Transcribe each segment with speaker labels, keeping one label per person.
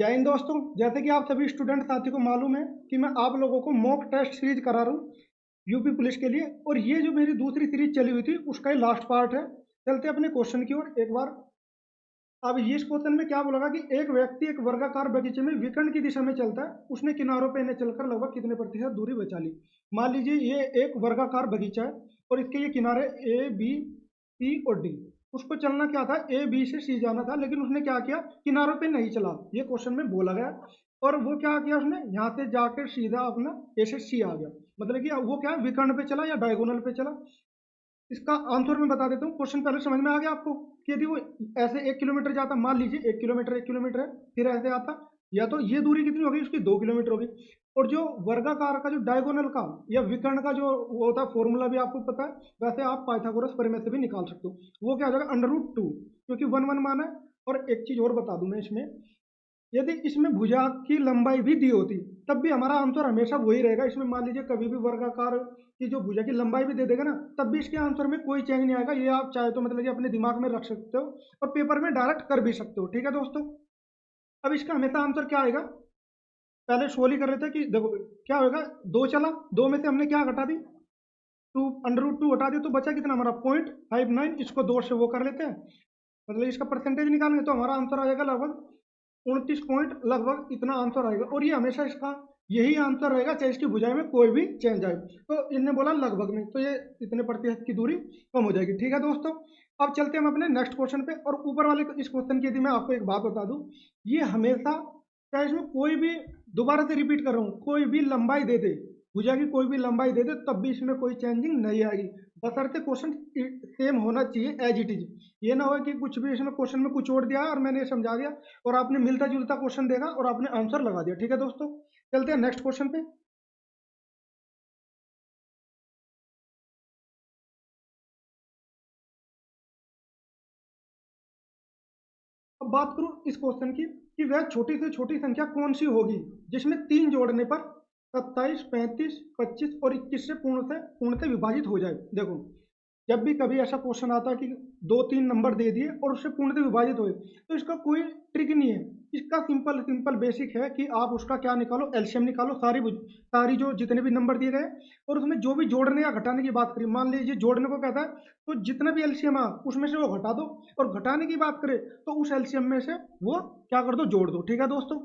Speaker 1: जय हिंद दोस्तों। जैसे कि आप सभी स्टूडेंट साथी को मालूम है कि मैं आप लोगों को मॉक टेस्ट सीरीज करा रहा हूँ यूपी पुलिस के लिए, और ये जो मेरी दूसरी सीरीज चली हुई थी उसका ही लास्ट पार्ट है। चलते अपने क्वेश्चन की ओर एक बार। अब ये इस क्वेश्चन में क्या बोला कि एक व्यक्ति एक वर्गाकार बगीचे में विकर्ण की दिशा में चलता है, उसने किनारों पे इन्हें चलकर लगभग कितने प्रतिशत दूरी बचा ली। मान लीजिए ये एक वर्गाकार बगीचा है और इसके ये किनारे ए बी सी और डी। उसको चलना क्या था, ए बी से सी जाना था, लेकिन उसने क्या किया, किनारों पे नहीं चला, ये क्वेश्चन में बोला गया। और वो क्या किया, उसने यहाँ से जाकर सीधा अपना ए से सी आ गया, मतलब कि वो क्या विकर्ण पे चला या डायगोनल पे चला। इसका आंसर मैं बता देता हूँ। क्वेश्चन पहले समझ में आ गया आपको कि यदि वो ऐसे 1 किलोमीटर जाता, मान लीजिए 1 किलोमीटर है, फिर ऐसे आता, या तो ये दूरी कितनी होगी, उसकी 2 किलोमीटर होगी। और जो वर्गाकार का, जो डायगोनल का या विकर्ण का जो वो होता है, फॉर्मूला भी आपको पता है, वैसे आप पाइथागोरस प्रमेय से भी निकाल सकते हो। वो क्या हो जाएगा, √2, क्योंकि वन वन माना है। और एक चीज और बता दूं मैं इसमें, यदि इसमें भुजा की लंबाई भी दी होती तब भी हमारा आंसर हमेशा वही रहेगा। इसमें मान लीजिए कभी भी वर्गाकार की जो भुजा की लंबाई भी दे देगा ना, तब भी इसके आंसर में कोई चेंज नहीं आएगा। ये आप चाहे तो मतलब कि अपने दिमाग में रख सकते हो और पेपर में डायरेक्ट कर भी सकते हो। ठीक है दोस्तों। अब इसका हमेशा आंसर क्या आएगा, पहले सोल्व ही कर लेते हैं कि देखो क्या होगा। दो चला, दो में से हमने क्या घटा दी, टू, √2 हटा दिया, तो बचा कितना हमारा 0.59। इसको दो से वो कर लेते हैं, मतलब इसका परसेंटेज निकालेंगे तो हमारा आंसर आ जाएगा लगभग 29 पॉइंट, लगभग इतना आंसर आएगा। और ये हमेशा इसका यही आंसर रहेगा, चाहे इसकी भुजाई में कोई भी चेंज आए। तो इनने बोला लगभग में, तो ये इतने प्रतिशत की दूरी कम हो जाएगी। ठीक है दोस्तों। अब चलते हैं हम अपने नेक्स्ट क्वेश्चन पे। और ऊपर वाले इस क्वेश्चन की यदि मैं आपको एक बात बता दूं, ये हमेशा, चाहे इसमें कोई भी, दोबारा से रिपीट कर रहा हूँ, कोई भी लंबाई दे दे, भुजा की कोई भी लंबाई दे दे, तब भी इसमें कोई चेंजिंग नहीं आएगी, बशर्ते क्वेश्चन सेम होना चाहिए एज इट इज। ये ना हो कि कुछ भी इसमें क्वेश्चन में कुछ और दिया और मैंने ये समझा दिया और आपने मिलता जुलता क्वेश्चन देखा और आपने आंसर लगा दिया। ठीक है दोस्तों। चलते हैं नेक्स्ट क्वेश्चन पे। अब बात करूं इस क्वेश्चन की कि वह छोटी से छोटी संख्या कौन सी होगी जिसमें 3 जोड़ने पर 27, 35, 25 और 21 से पूर्णतः विभाजित हो जाए। देखो, जब भी कभी ऐसा क्वेश्चन आता है कि दो तीन नंबर दे दिए और उससे पूर्णतः विभाजित हुए, तो इसका कोई ट्रिक नहीं है। इसका सिंपल सिंपल बेसिक है कि आप उसका क्या निकालो, एलसीएम निकालो, सारी जो जितने भी नंबर दिए गए, और उसमें जो भी जोड़ने या घटाने की बात करें, मान लीजिए जोड़ने को कहता है तो जितना भी एलसीएम है उसमें से वो घटा दो, और घटाने की बात करें तो उस एलसीएम में से वो क्या कर दो, जोड़ दो। ठीक है दोस्तों,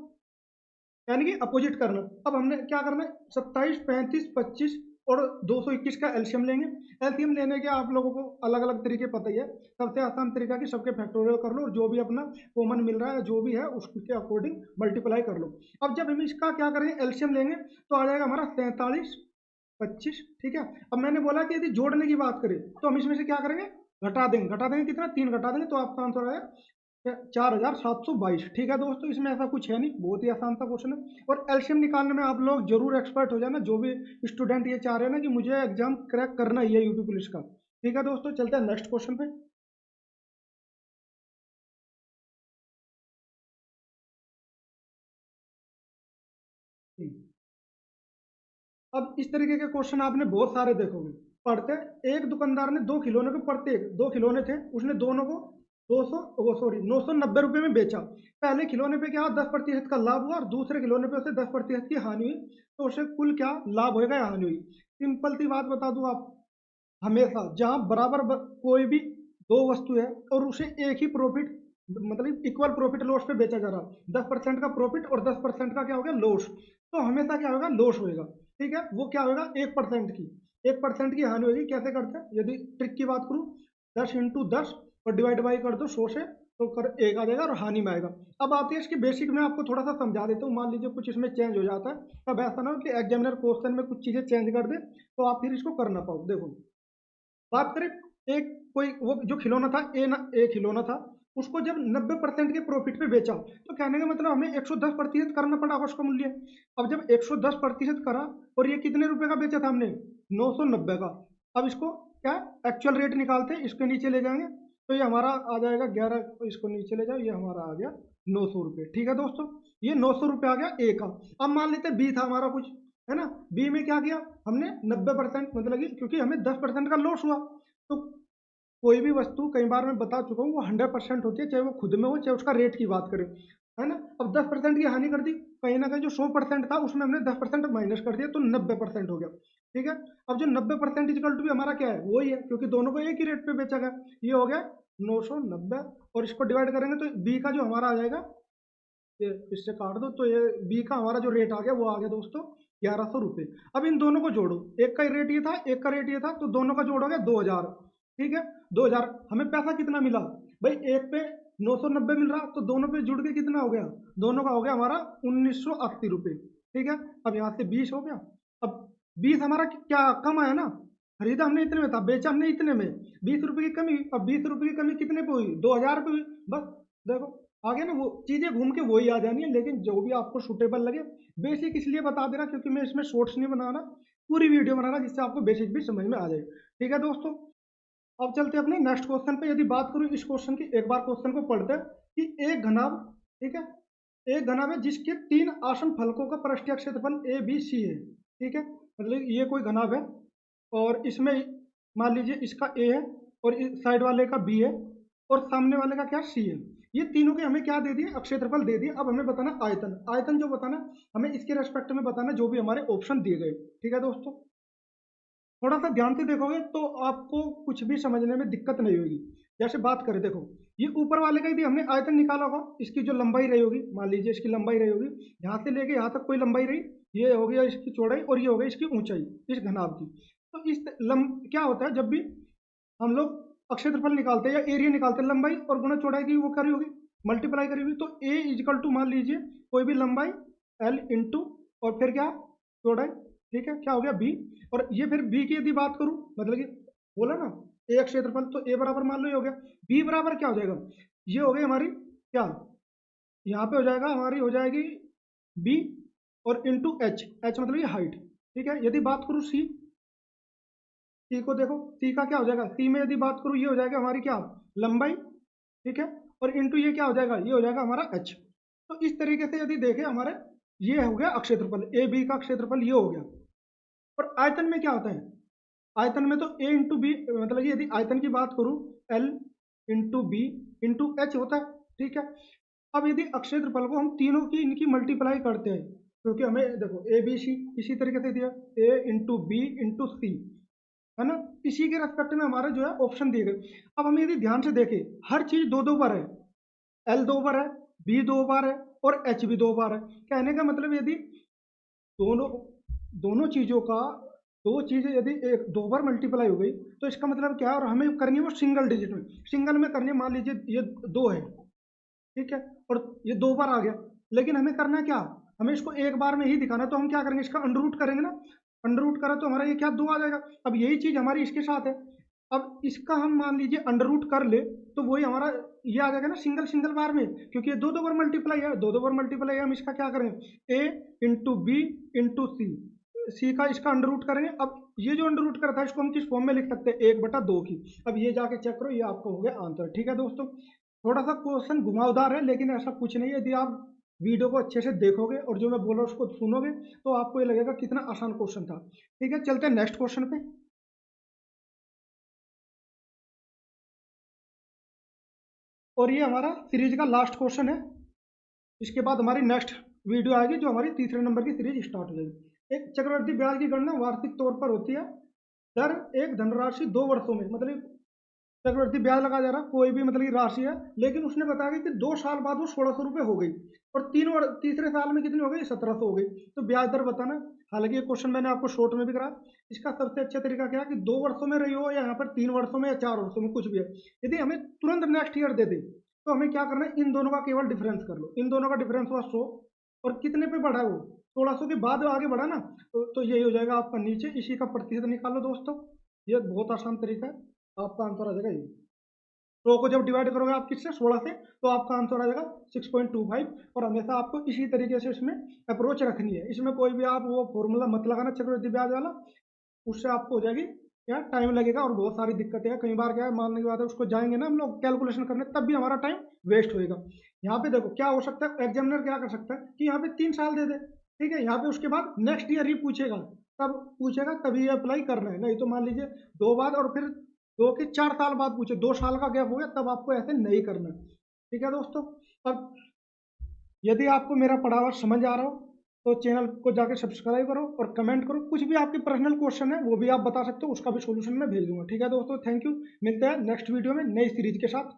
Speaker 1: यानी कि अपोजिट करना। अब हमने क्या करना है, 27, 35, 25 और 221 का एलसीएम लेंगे। एलसीएम लेने के आप लोगों को अलग अलग तरीके पता ही है। सबसे आसान तरीका कि सबके फैक्टोरियल कर लो और जो भी अपना कॉमन मिल रहा है जो भी है उसके अकॉर्डिंग मल्टीप्लाई कर लो। अब जब हम इसका क्या करेंगे, एलसीएम लेंगे, तो आ जाएगा हमारा 47, 25। ठीक है। अब मैंने बोला कि यदि जोड़ने की बात करें तो हम इसमें से क्या करेंगे, घटा देंगे कितना, 3 घटा देंगे, तो आपका आंसर आएगा 4722। ठीक है दोस्तों, इसमें ऐसा कुछ है नहीं, बहुत ही आसान सा क्वेश्चन है। और एलसीएम निकालने में आप लोग जरूर एक्सपर्ट हो जाना, जो भी स्टूडेंट ये चाह रहे हैं ना कि मुझे एग्जाम क्रैक करना ही है यूपी पुलिस का। ठीक है दोस्तों, चलते हैं नेक्स्ट क्वेश्चन पे। अब इस तरीके के क्वेश्चन आपने बहुत सारे देखोगे पढ़ते। एक दुकानदार ने दो खिलौने को, प्रत्येक दो खिलौने थे, उसने दोनों को 200, वो सॉरी 990 रुपए में बेचा। पहले खिलौने पे क्या 10% का लाभ हुआ और दूसरे खिलौने पे उसे 10% की हानि हुई, तो उसे कुल क्या लाभ होएगा या हानि हुई। सिंपल सी बात बता दूं आप, हमेशा जहां बराबर कोई भी दो वस्तु है और उसे एक ही प्रॉफिट, मतलब इक्वल प्रॉफिट लॉस पे बेचा जा रहा, 10% का प्रॉफिट और 10% का क्या हो गया, लॉस, तो हमेशा क्या होगा, लॉस होएगा। ठीक है, वो क्या होगा, 1% की हानि होगी। कैसे करते हैं, यदि ट्रिक की बात करूं, 10 × 10 और डिवाइड बाई कर दो 100 से, तो कर एक आ जाएगा और हानि में आएगा। अब आती है इसकी बेसिक, में आपको थोड़ा सा समझा देता हूँ। मान लीजिए कुछ इसमें चेंज हो जाता है, तब ऐसा ना हो कि एग्जामिनर क्वेश्चन में कुछ चीजें चेंज कर दे तो आप फिर इसको कर ना पाओ। देखो, बात करें, एक कोई वो जो खिलौना था, एक खिलौना था, उसको जब 90% के प्रॉफिट पे बेचा, तो कहने का मतलब हमें 110% करना पड़ा उसका मूल्य। अब जब 110% करा, और ये कितने रुपए का बेचा था हमने, 990 का। अब इसको क्या, एक्चुअल रेट निकालते हैं, इसके नीचे ले जाएंगे, तो ये हमारा आ जाएगा 11, तो इसको नीचे ले जाओ, ये हमारा आ गया 900 रुपये। ठीक है दोस्तों, ये 900 रुपये आ गया ए का। अब मान लेते बी था हमारा कुछ, है ना, बी में क्या किया हमने, 90%, मतलब कि क्योंकि हमें 10% का लॉस हुआ, तो कोई भी वस्तु, कई बार मैं बता चुका हूँ, वो 100% होती है, चाहे वो खुद में हो चाहे उसका रेट की बात करें। है ना। अब 10% की हानि कर दी, कहीं ना कहीं जो 100% था उसमें हमने 10% माइनस कर दिया, तो 90% हो गया। ठीक है, अब जो 90% इक्वल टू भी हमारा क्या है, वही है, क्योंकि दोनों को एक ही रेट पे बेचा गया। ये हो गया 990, और इसको डिवाइड करेंगे तो बी का जो हमारा आ जाएगा, ये इससे काट दो, तो ये बी का हमारा जो रेट आ गया वो आ गया दोस्तों 1100 रुपये। अब इन दोनों को जोड़ो, एक का रेट ये था, एक का रेट ये था, तो दोनों का जोड़ हो गया 2000। ठीक है, 2000। हमें पैसा कितना मिला भाई, एक पे 990 मिल रहा, तो दोनों पे जुड़ के कितना हो गया, दोनों का हो गया हमारा 1980 रुपये। ठीक है, अब यहाँ से 20 हो गया। अब 20 हमारा क्या कम आया ना, खरीदा हमने इतने में था, बेचा हमने इतने में, 20 रुपये की कमी। अब 20 रुपये की कमी कितने पे हुई, 2000 पे हुई। बस देखो, आगे ना वो चीजें घूम के वही आ जानी है, लेकिन जो भी आपको सूटेबल लगे। बेसिक इसलिए बता दे रहा क्योंकि मैं इसमें शॉर्ट्स नहीं बनाना, पूरी वीडियो बनाना, जिससे आपको बेसिक भी समझ में आ जाए। ठीक है दोस्तों, अब चलते हैं अपने नेक्स्ट क्वेश्चन पे। यदि बात करूं इस क्वेश्चन की, एक बार क्वेश्चन को पढ़ते हैं कि एक घनाभ, ठीक है, एक घनाभ है जिसके 3 आसन्न फलकों का पृष्ठीय क्षेत्रफल ए बी सी है। ठीक है, मतलब ये कोई घनाभ है, और इसमें मान लीजिए इसका ए है, और इस साइड वाले का बी है, और सामने वाले का क्या सी है। ये तीनों के हमें क्या दे दिए, क्षेत्रफल दे दिए। अब हमें बताना आयतन, आयतन जो बताना हमें इसके रेस्पेक्ट में बताना, जो भी हमारे ऑप्शन दिए गए। ठीक है दोस्तों, थोड़ा सा ध्यान से देखोगे तो आपको कुछ भी समझने में दिक्कत नहीं होगी। जैसे बात करें, देखो ये ऊपर वाले का यदि हमने आयतन निकाला होगा, इसकी जो लंबाई रही होगी, मान लीजिए इसकी लंबाई रही होगी, यहाँ से लेके यहाँ तक कोई लंबाई रही, ये हो गया इसकी चौड़ाई, और ये हो गई इसकी ऊंचाई, इस घनाभ की। तो इस क्या होता है, जब भी हम लोग क्षेत्रफल निकालते हैं या एरिया निकालते हैं, लंबाई और गुणा चौड़ाई की वो करी होगी, मल्टीप्लाई करी होगी, तो ए इजकल टू मान लीजिए कोई भी लंबाई एल इंटू, और फिर क्या, चौड़ाई। ठीक है, क्या हो गया बी। और ये फिर बी की यदि बात करूं, मतलब कि बोला ना ए क्षेत्रफल, तो ए बराबर मान लो ये हो गया, बी बराबर क्या हो जाएगा, ये हो गई हमारी क्या, यहाँ पे हो जाएगा हमारी, हो जाएगी बी, और इंटू एच, एच मतलब ये हाइट। ठीक है, यदि बात करूं सी, सी को देखो, सी का क्या हो जाएगा, सी में यदि बात करूं ये हो जाएगा हमारी क्या, लंबाई। ठीक है, और इंटू ये क्या हो जाएगा, ये हो जाएगा हमारा एच। तो इस तरीके से यदि देखें हमारे, ये हो गया क्षेत्रफल, ए बी का क्षेत्रफल ये हो गया। और आयतन में क्या होता है, आयतन में तो ए इंटू बी, मतलब कि यदि आयतन की बात करूं, L into B into H होता है। ठीक है, अब यदि क्षेत्रफल को हम तीनों की इनकी मल्टीप्लाई करते हैं, क्योंकि हमें देखो ए बी सी इसी तरीके से दिया, ए इंटू बी इंटू सी, है ना, इसी के रेस्पेक्ट में हमारे जो है ऑप्शन दिए गए। अब हम यदि ध्यान से देखें, हर चीज दो दो बार है, एल दो बार है, बी दो बार है, और एच भी दो बार है। कहने का मतलब यदि दोनों दोनों चीजों का, दो चीजें यदि एक दो बार मल्टीप्लाई हो गई, तो इसका मतलब क्या है, और हमें करनी है वो सिंगल डिजिट में, सिंगल में करनी है। मान लीजिए ये दो है, ठीक है, और ये दो बार आ गया, लेकिन हमें करना है क्या, हमें इसको एक बार में ही दिखाना है, तो हम क्या करेंगे, इसका अंडर रूट करेंगे ना, अंडर रूट करा तो हमारा ये क्या, दो आ जाएगा। अब यही चीज हमारी इसके साथ है, अब इसका हम मान लीजिए अंडर रूट कर ले, तो वही हमारा ये आ जाएगा ना, सिंगल सिंगल बार में, क्योंकि ये दो दो बार मल्टीप्लाई है, दो दो बार मल्टीप्लाई है। हम इसका क्या करेंगे, ए इंटू बी इंटू सी, सी का इसका अंडर रूट करेंगे। अब ये जो अंडर रूट करता है, इसको हम किस फॉर्म में लिख सकते हैं, 1/2 की। अब ये जाके चेक करो, ये आपको हो गया आंसर। ठीक है दोस्तों, थोड़ा सा क्वेश्चन घुमावदार है, लेकिन ऐसा कुछ नहीं है। यदि आप वीडियो को अच्छे से देखोगे और जो मैं बोल रहा हूँ उसको सुनोगे, तो आपको ये लगेगा कितना आसान क्वेश्चन था। ठीक है, चलते हैं नेक्स्ट क्वेश्चन पे। और ये हमारा सीरीज का लास्ट क्वेश्चन है, इसके बाद हमारी नेक्स्ट वीडियो आएगी, जो हमारी तीसरे नंबर की सीरीज स्टार्ट हो जाएगी। एक चक्रवृद्धि ब्याज की गणना वार्षिक तौर पर होती है, दर एक धनराशि 2 वर्षों में, मतलब चक्रवृद्धि ब्याज लगा जा रहा कोई भी मतलब की राशि है, लेकिन उसने बताया कि 2 साल बाद वो 1600 रुपये हो गई, और तीसरे साल में कितनी हो गई, 1700 हो गई। तो ब्याज दर बताना। हालांकि ये क्वेश्चन मैंने आपको शॉर्ट में भी करा, इसका सबसे अच्छा तरीका क्या है कि 2 वर्षों में रही हो, या यहाँ पर 3 वर्षों में, या 4 वर्षों में, कुछ भी है। यदि हमें तुरंत नेक्स्ट ईयर दे दे, तो हमें क्या करना है, इन दोनों का केवल डिफरेंस कर लो, इन दोनों का डिफरेंस हुआ 100, और कितने पे बढ़ा है वो, 1600 के बाद आगे बढ़ा ना, तो यही हो जाएगा आपका नीचे, इसी का प्रतिशत निकालो दोस्तों। ये बहुत आसान तरीका है, आपका आंसर आ जाएगा ये। 100 को जब डिवाइड करोगे आप किससे, 16 से, तो आपका आंसर आ जाएगा 6.25। और हमेशा आपको इसी तरीके से इसमें अप्रोच रखनी है, इसमें कोई भी आप वो फॉर्मूला मत लगाना चक्रवृद्धि ब्याज वाला, उससे आपको हो जाएगी क्या, टाइम लगेगा और बहुत सारी दिक्कतें हैं। कई बार क्या है, मानने की बात है, उसको जाएंगे ना हम लोग कैलकुलेशन करने, तब भी हमारा टाइम वेस्ट होएगा। यहाँ पे देखो क्या हो सकता है, एग्जामिनर क्या कर सकता है कि यहाँ पे 3 साल दे दे, ठीक है, यहाँ पे उसके बाद नेक्स्ट ईयर ही पूछेगा, तब पूछेगा तभी अप्लाई करना है, नहीं तो मान लीजिए दो बाद, और फिर 2 के 4 साल बाद पूछे, 2 साल का गैप हो गया, तब आपको ऐसे नहीं करना। ठीक है दोस्तों, अब यदि आपको मेरा पढ़ा हुआ समझ आ रहा हो तो चैनल को जाकर सब्सक्राइब करो और कमेंट करो। कुछ भी आपके पर्सनल क्वेश्चन है वो भी आप बता सकते हो, उसका भी सॉल्यूशन मैं भेज दूंगा। ठीक है दोस्तों, थैंक यू। मिलते हैं नेक्स्ट वीडियो में नई सीरीज के साथ।